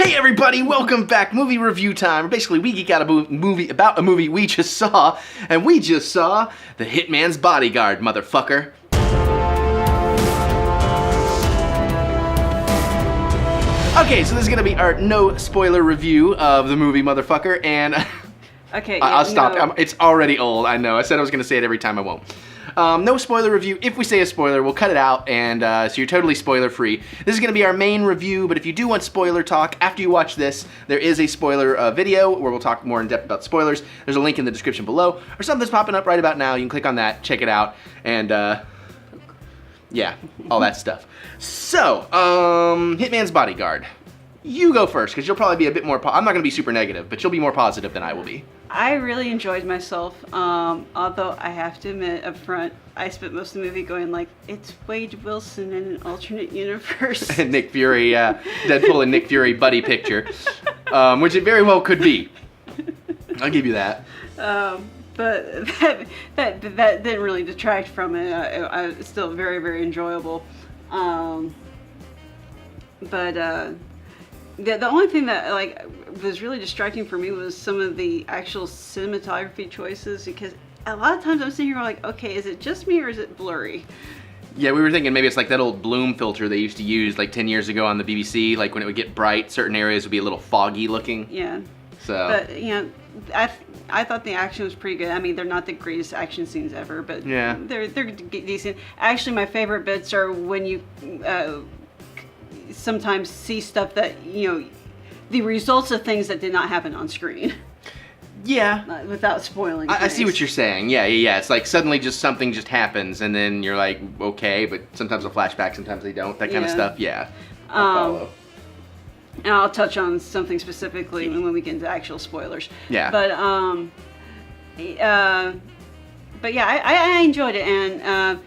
Hey everybody, welcome back. Movie review time. Basically, we geek out a movie about a movie we just saw, and we just saw The Hitman's Bodyguard, motherfucker. Okay, so this is gonna be our no spoiler review of the movie, motherfucker, and okay, I'll stop. No. It's already old. I know. I said I was gonna say it every time. I won't. No spoiler review. If we say a spoiler, we'll cut it out, and so you're totally spoiler free. This is going to be our main review, but if you do want spoiler talk, after you watch this, there is a spoiler video where we'll talk more in depth about spoilers. There's a link in the description below, or something's popping up right about now. You can click on that, check it out, and yeah, all that stuff. So, Hitman's Bodyguard. You go first, because you'll probably be a bit more, I'm not going to be super negative, but you'll be more positive than I will be. I really enjoyed myself, although I have to admit up front, I spent most of the movie going like, it's Wade Wilson in an alternate universe. Nick Fury, Deadpool and Nick Fury buddy picture, which it very well could be. I'll give you that. But that didn't really detract from it. It's still very, very enjoyable. The only thing that was really distracting for me was some of the actual cinematography choices, because a lot of times I'm sitting here like, okay, is it just me or is it blurry? Yeah, we were thinking maybe it's like that old bloom filter they used to use like 10 years ago on the BBC, like when it would get bright, certain areas would be a little foggy looking. Yeah. So. But, you know, I thought the action was pretty good. I mean, they're not the greatest action scenes ever, but yeah, they're decent. Actually, my favorite bits are when you sometimes see stuff that, you know, the results of things that did not happen on screen. Yeah. Without spoiling I see what you're saying. Yeah. It's like suddenly just something just happens and then you're like, okay, but sometimes a flashback, sometimes they don't. That kind of stuff. Yeah. I'll follow. And I'll touch on something specifically when we get into actual spoilers. Yeah. But yeah, I enjoyed it, and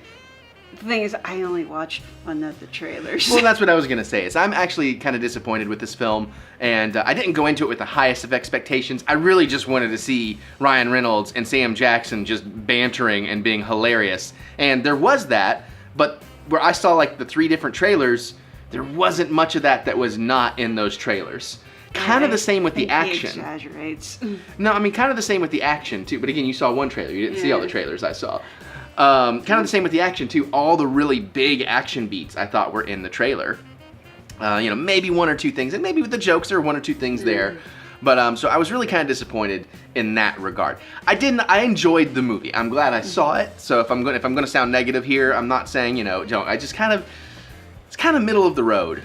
the thing is, I only watched one of the trailers. Well, that's what I was going to say. Is I'm actually kind of disappointed with this film, and I didn't go into it with the highest of expectations. I really just wanted to see Ryan Reynolds and Sam Jackson just bantering and being hilarious. And there was that, but where I saw like the 3 different trailers, there wasn't much of that was not in those trailers. Kind of the same with the action. He exaggerates. No, I mean kind of the same with the action too. But again, you saw one trailer. You didn't see all the trailers I saw. Kind of the same with the action too. All the really big action beats I thought were in the trailer. You know, maybe 1 or 2 things, and maybe with the jokes there were 1 or 2 things there. But so I was really kind of disappointed in that regard. I enjoyed the movie. I'm glad I saw it. So if I'm going to sound negative here, I'm not saying, you know, don't. It's kind of middle of the road.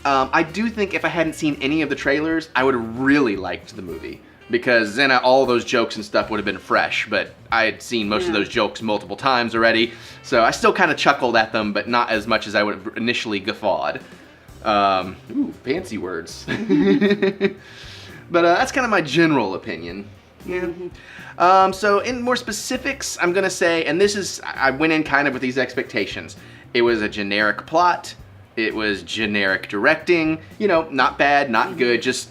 I do think if I hadn't seen any of the trailers, I would have really liked the movie, because then all those jokes and stuff would have been fresh, but I had seen most of those jokes multiple times already, so I still kind of chuckled at them, but not as much as I would have initially guffawed. Ooh, fancy words. But that's kind of my general opinion. Yeah. So in more specifics, I'm going to say, and this is, I went in kind of with these expectations. It was a generic plot. It was generic directing. You know, not bad, not good, just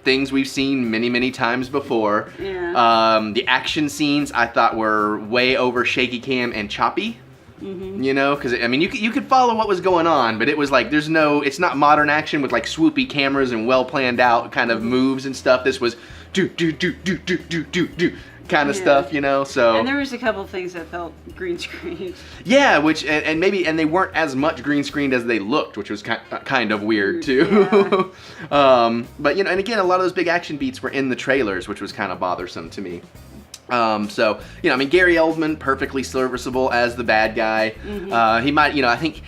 things we've seen many, many times before. Yeah. The action scenes I thought were way over shaky cam and choppy. You know, because I mean, you could follow what was going on, but it was like it's not modern action with like swoopy cameras and well planned out kind of moves and stuff. This was do kind of stuff, you know. So and there was a couple of things that felt green screen. Yeah, which and they weren't as much green screened as they looked, which was kind of weird too. Yeah. But you know, and again, a lot of those big action beats were in the trailers, which was kind of bothersome to me. So you know, I mean, Gary Oldman perfectly serviceable as the bad guy. He might, you know, I think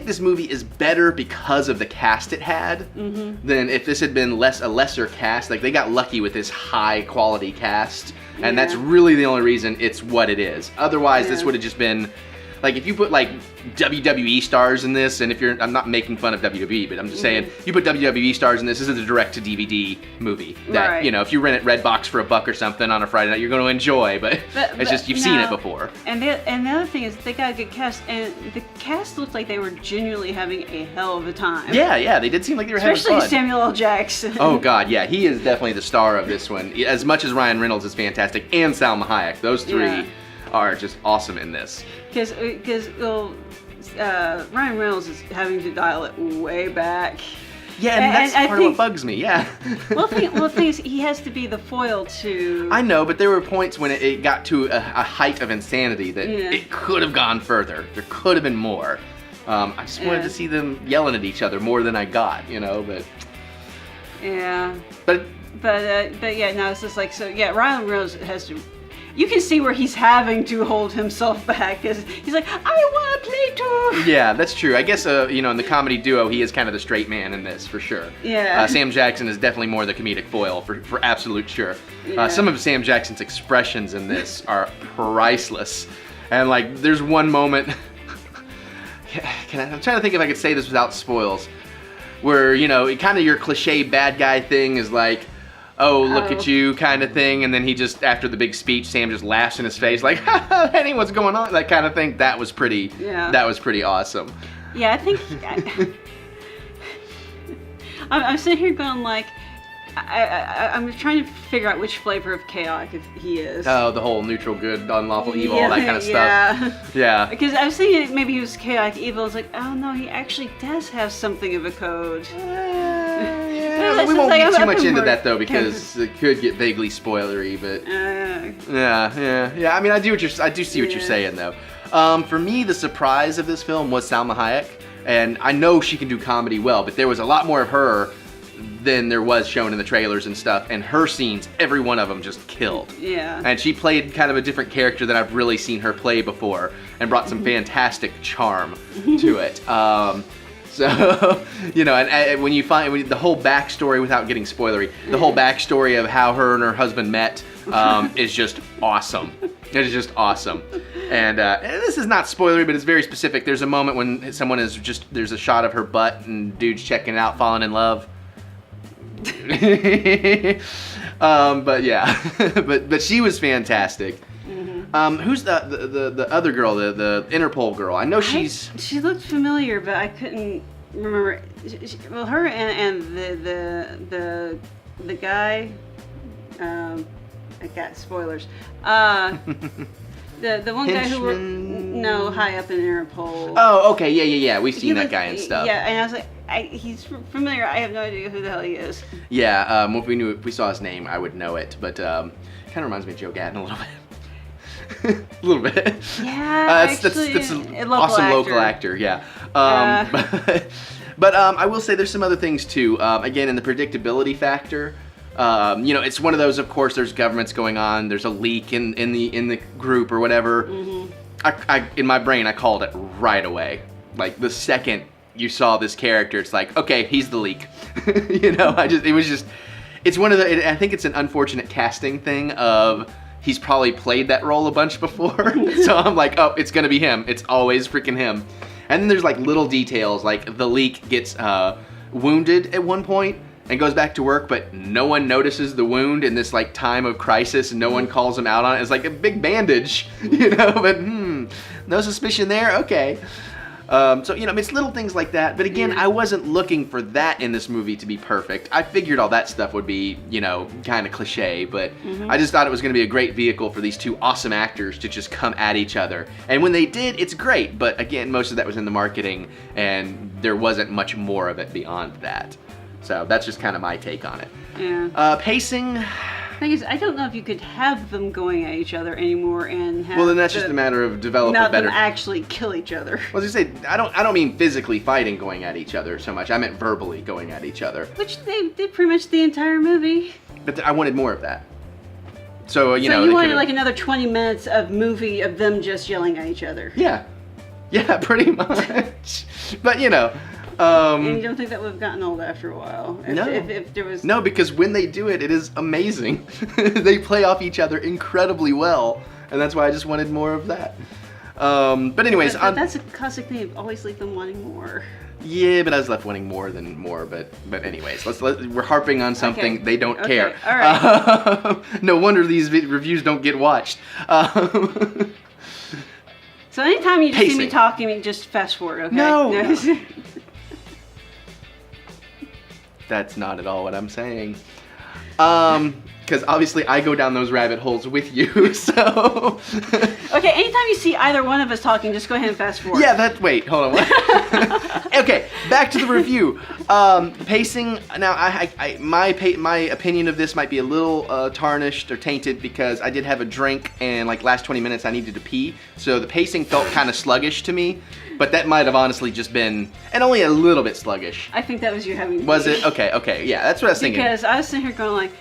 this movie is better because of the cast it had than if this had been a lesser cast. Like, they got lucky with this high quality cast, and that's really the only reason it's what it is. Otherwise, this would have just been like, if you put like WWE stars in this, and I'm not making fun of WWE, but I'm just saying, you put WWE stars in this is a direct-to-DVD movie that, you know, if you rent it Redbox for $1 or something on a Friday night, you're going to enjoy, but it's just, you've seen it before. And the other thing is, they got a good cast, and the cast looked like they were genuinely having a hell of a time. Yeah, they did seem like they were having fun. Especially Samuel L. Jackson. Oh God, yeah, he is definitely the star of this one. As much as Ryan Reynolds is fantastic, and Salma Hayek, those 3 are just awesome in this. Because Ryan Reynolds is having to dial it way back. Yeah, and that's part of what bugs me. Yeah. Well, the thing is, he has to be the foil to. I know, but there were points when it got to a height of insanity that it could have gone further. There could have been more. I just wanted to see them yelling at each other more than I got, you know. But yeah. But yeah, no, it's just like so. Yeah, Ryan Reynolds has to. You can see where he's having to hold himself back because he's like, I want to play too. Yeah, that's true. I guess you know, in the comedy duo, he is kind of the straight man in this for sure. Yeah. Sam Jackson is definitely more the comedic foil for absolute sure. Yeah. Some of Sam Jackson's expressions in this are priceless, and like there's one moment. I'm trying to think if I could say this without spoils, where you know, kind of your cliche bad guy thing is like, oh, look at you kind of thing, and then he just, after the big speech, Sam just laughs in his face like, ha, Henny, what's going on? That kind of thing. That was pretty awesome. Yeah, I think I'm sitting here going like, I'm trying to figure out which flavor of chaotic he is. Oh, the whole neutral good, unlawful evil, all that kind of stuff. Yeah. Because I was thinking maybe he was chaotic evil. I was like, oh no, he actually does have something of a code. We won't get too much into that though, because it could get vaguely spoilery. But yeah. I mean, I do see what you're saying though. For me, the surprise of this film was Salma Hayek, and I know she can do comedy well, but there was a lot more of her than there was shown in the trailers and stuff, and her scenes, every one of them just killed. Yeah. And she played kind of a different character than I've really seen her play before, and brought some fantastic charm to it. So, you know, and when you find the whole backstory, without getting spoilery, the whole backstory of how her and her husband met is just awesome. It is just awesome. And this is not spoilery, but it's very specific. There's a moment when there's a shot of her butt, and dude's checking it out, falling in love. But yeah, but she was fantastic. Who's the other girl, the Interpol girl? I know she looked familiar, but I couldn't remember. Well, her and the guy. I got spoilers. The one guy who high up in Interpol. Oh, okay, yeah. We've seen that guy and stuff. Yeah, and I was like, he's familiar. I have no idea who the hell he is. Yeah, if we saw his name, I would know it. But kind of reminds me of Joe Gadden a little bit. A little bit. Yeah, that's an awesome local actor. Yeah. But I will say there's some other things too. Again, in the predictability factor. You know, it's one of those. Of course, there's governments going on. There's a leak in the group or whatever. I in my brain, I called it right away. Like the second you saw this character, it's like, okay, he's the leak. You know, it's one of the. I think it's an unfortunate casting thing of. He's probably played that role a bunch before. So I'm like, oh, it's gonna be him. It's always freaking him. And then there's like little details, like the leak gets wounded at one point and goes back to work, but no one notices the wound in this like time of crisis, and no one calls him out on it. It's like a big bandage, you know, but no suspicion there, okay. So, you know, it's little things like that. But again, I wasn't looking for that in this movie to be perfect. I figured all that stuff would be, you know, kind of cliche. But I just thought it was going to be a great vehicle for these two awesome actors to just come at each other. And when they did, it's great. But again, most of that was in the marketing, and there wasn't much more of it beyond that. So that's just kind of my take on it. Yeah. Pacing... Thing is, I don't know if you could have them going at each other anymore and have. Well, then that's just a matter of developing a better. Not them actually kill each other. Well, as I say, I don't mean physically fighting, going at each other so much. I meant verbally going at each other. Which they did pretty much the entire movie. But I wanted more of that. So you know. So you wanted like another 20 minutes of movie of them just yelling at each other. Yeah, pretty much. But you know. And you don't think that would have gotten old after a while? If there was... No, because when they do it, it is amazing. They play off each other incredibly well, and that's why I just wanted more of that. But anyways... But that's a classic thing of always leave them wanting more. Yeah, but I was left wanting more than more. But anyways, we're harping on something they don't care. All right. No wonder these reviews don't get watched. So anytime you just see me talking, just fast forward, okay? No. That's not at all what I'm saying. Because obviously I go down those rabbit holes with you, so... Okay, Okay, anytime you see either one of us talking, just go ahead and fast forward. Yeah, wait, hold on. What? Okay, back to the review. Pacing. Now, my opinion of this might be a little tarnished or tainted because I did have a drink and like last 20 minutes I needed to pee, so the pacing felt kind of sluggish to me. But that might have honestly just been, and only a little bit sluggish. I think that was you having. Was it? Okay, yeah, that's what I was thinking. Because I was sitting here going like,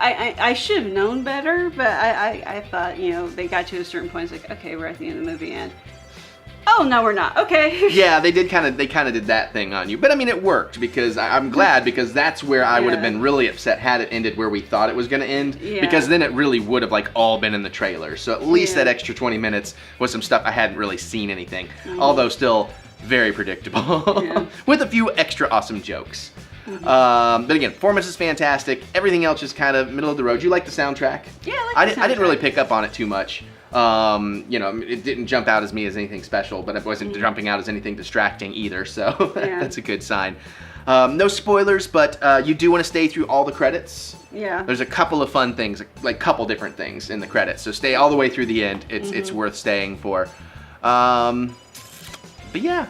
I should have known better, but I thought, you know, they got to a certain point, it's like, okay, we're at the end of the movie, and oh no, we're not. Okay. Yeah, they kind of did that thing on you, but I mean, it worked because I'm glad because that's where I would have been really upset had it ended where we thought it was going to end, because then it really would have like all been in the trailer. So at least that extra 20 minutes was some stuff I hadn't really seen anything, although still very predictable, with a few extra awesome jokes. But again, performance is fantastic. Everything else is kind of middle of the road. You like the soundtrack? Yeah, I like the soundtrack. I didn't really pick up on it too much. You know, it didn't jump out as me as anything special, but it wasn't jumping out as anything distracting either, so that's a good sign. No spoilers, but you do want to stay through all the credits. Yeah. There's a couple of fun things, like couple different things in the credits, so stay all the way through the end. It's worth staying for. But yeah.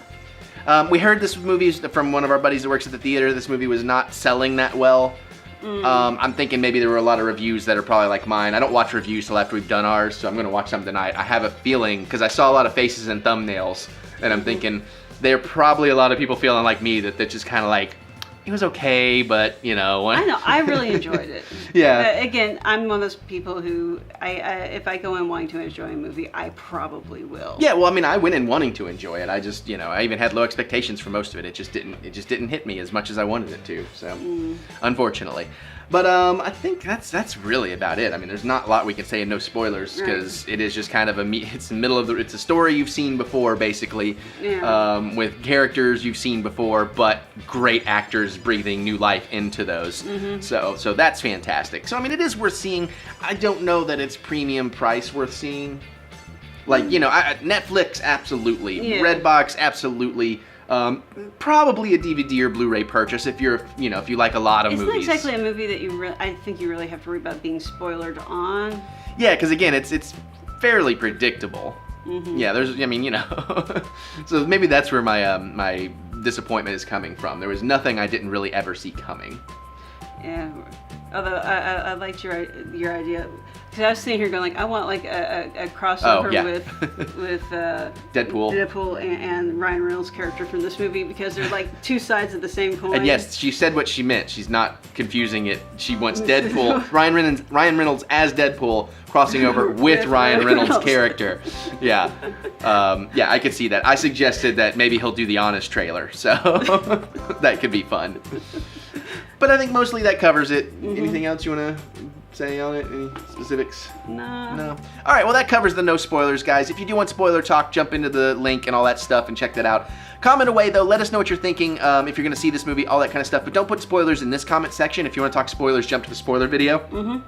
We heard this movie from one of our buddies that works at the theater. This movie was not selling that well. I'm thinking maybe there were a lot of reviews that are probably like mine. I don't watch reviews till after we've done ours, so I'm going to watch them tonight. I have a feeling, because I saw a lot of faces and thumbnails, and I'm thinking there are probably a lot of people feeling like me that just kind of like, it was okay, but you know. I know, I really enjoyed it. Yeah. Again, I'm one of those people who, if I go in wanting to enjoy a movie, I probably will. Yeah, well, I mean, I went in wanting to enjoy it. I just, you know, I even had low expectations for most of it. It just didn't hit me as much as I wanted it to. So, unfortunately. But I think that's really about it. I mean, there's not a lot we can say and no spoilers because it is just kind of it's the middle of it's a story you've seen before, basically, with characters you've seen before, but great actors breathing new life into those. So that's fantastic. So I mean, it is worth seeing. I don't know that it's premium price worth seeing. Like, you know, Netflix, absolutely. Redbox, absolutely. Probably a DVD or Blu-ray purchase if you like a lot of movies. It's not exactly a movie that I think you really have to worry about being spoiled on. Yeah, because again, it's fairly predictable. Yeah, I mean, you know. So maybe that's where my my disappointment is coming from. There was nothing I didn't really ever see coming. Yeah, although I liked your idea. Because I was sitting here going like, I want like a crossover with Deadpool and Ryan Reynolds' character from this movie, because they're like two sides of the same coin. And yes, she said what she meant. She's not confusing it. She wants Deadpool, Ryan Reynolds as Deadpool crossing over with Ryan Reynolds' character. Yeah, yeah, I could see that. I suggested that maybe he'll do the Honest trailer, so that could be fun. But I think mostly that covers it. Anything else you want to say on it? Any specifics? No. All right, well, that covers the no spoilers, guys. If you do want spoiler talk, jump into the link and all that stuff and check that out. Comment away, though. Let us know what you're thinking, if you're going to see this movie, all that kind of stuff. But don't put spoilers in this comment section. If you want to talk spoilers, jump to the spoiler video.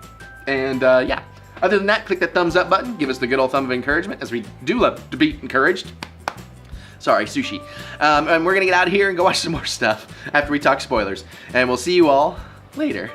And, yeah. Other than that, click that thumbs up button. Give us the good old thumb of encouragement, as we do love to be encouraged. Sorry, sushi. And we're going to get out of here and go watch some more stuff after we talk spoilers. And we'll see you all later.